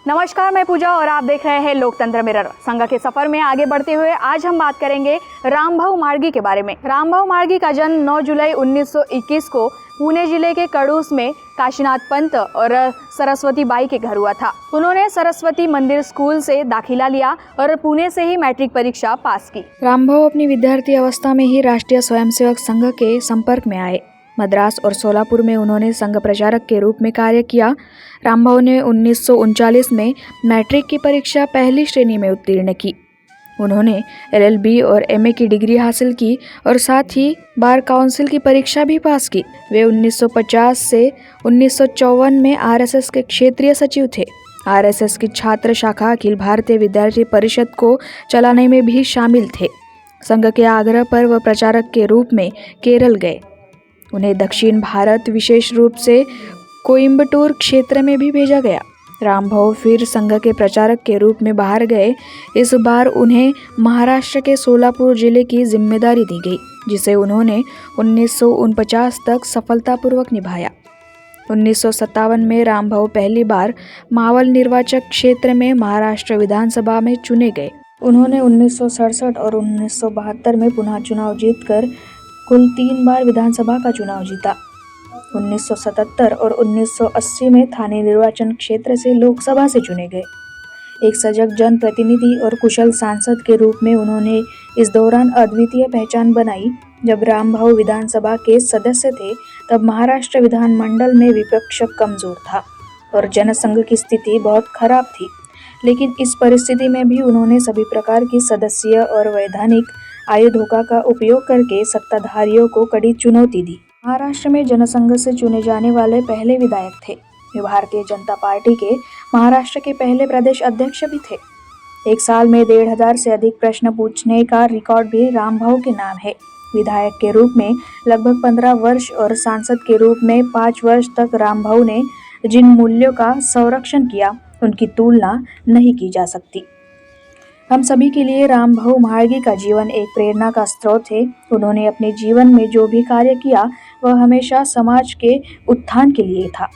नमस्कार, मैं पूजा और आप देख रहे हैं लोकतंत्र मिरर। संघ के सफर में आगे बढ़ते हुए आज हम बात करेंगे रामभाऊ मार्गी के बारे में। रामभाऊ मार्गी का जन्म 9 जुलाई 1921 को पुणे जिले के कड़ूस में काशीनाथ पंत और सरस्वती बाई के घर हुआ था। उन्होंने सरस्वती मंदिर स्कूल से दाखिला लिया और पुणे से ही मैट्रिक परीक्षा पास की। रामभाऊ अपनी विद्यार्थी अवस्था में ही राष्ट्रीय स्वयंसेवक संघ के संपर्क में आए। मद्रास और सोलापुर में उन्होंने संघ प्रचारक के रूप में कार्य किया। रामभाऊ ने 1939 में मैट्रिक की परीक्षा पहली श्रेणी में उत्तीर्ण की। उन्होंने LLB और MA की डिग्री हासिल की और साथ ही बार काउंसिल की परीक्षा भी पास की। वे 1950 से 1954 में RSS के क्षेत्रीय सचिव थे। RSS की छात्र शाखा अखिल भारतीय विद्यार्थी परिषद को चलाने में भी शामिल थे। संघ के आग्रह पर वह प्रचारक के रूप में केरल गए। उन्हें दक्षिण भारत, विशेष रूप से कोयम्बटूर क्षेत्र में भी भेजा गया। रामभाऊ फिर संघ के प्रचारक के रूप में बाहर गए। इस बार उन्हें महाराष्ट्र के सोलापुर जिले की जिम्मेदारी दी गई, जिसे उन्होंने 1949 तक सफलतापूर्वक निभाया। 1957 में रामभाऊ पहली बार मावल निर्वाचक क्षेत्र में महाराष्ट्र विधानसभा में चुने गए। उन्होंने 1967 और 1972 में पुनः चुनाव जीतकर कुल 3 बार विधानसभा का चुनाव जीता। 1977 और 1980 में थाने निर्वाचन क्षेत्र से लोकसभा से चुने गए। एक सजग जनप्रतिनिधि और कुशल सांसद के रूप में उन्होंने इस दौरान अद्वितीय पहचान बनाई। जब रामभाऊ विधानसभा के सदस्य थे तब महाराष्ट्र विधानमंडल में विपक्ष कमजोर था और जनसंघ की स्थिति बहुत खराब थी, लेकिन इस परिस्थिति में भी उन्होंने सभी प्रकार की सदस्यीय और वैधानिक आयुधों का उपयोग करके सत्ताधारियों को कड़ी चुनौती दी। महाराष्ट्र में जनसंघ से चुने जाने वाले पहले विधायक थे। वे भारतीय जनता पार्टी के महाराष्ट्र के पहले प्रदेश अध्यक्ष भी थे। एक साल में 1,500 से अधिक प्रश्न पूछने का रिकॉर्ड भी रामभाऊ के नाम है। विधायक के रूप में लगभग 15 वर्ष और सांसद के रूप में 5 वर्ष तक रामभाऊ ने जिन मूल्यों का संरक्षण किया, उनकी तुलना नहीं की जा सकती। हम सभी के लिए रामभाऊ मार्गी का जीवन एक प्रेरणा का स्रोत है। उन्होंने अपने जीवन में जो भी कार्य किया वह हमेशा समाज के उत्थान के लिए था।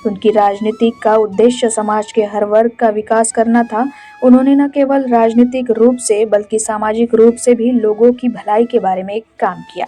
उनकी राजनीति का उद्देश्य समाज के हर वर्ग का विकास करना था। उन्होंने न केवल राजनीतिक रूप से बल्कि सामाजिक रूप से भी लोगों की भलाई के बारे में काम किया।